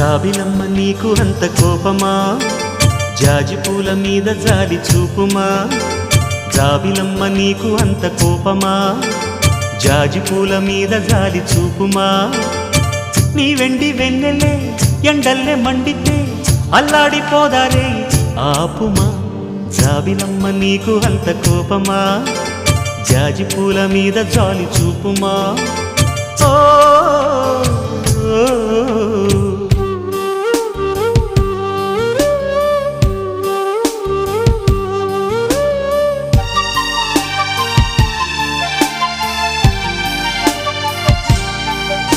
జాబిలమ్మ నీకు అంత కోపమా, జాజి పూల మీద జాలి చూపుమా. జాబిలమ్మ నీకు అంత కోపమా, జాజి పూల మీద జాలి చూపుమా. నీ వెండి వెన్నెలే ఎండల్లే మండితే అల్లాడిపోదారే ఆపుమా. జాబిలమ్మ నీకు అంత కోపమా, జాజి పూల మీద జాలి చూపుమా. ఓ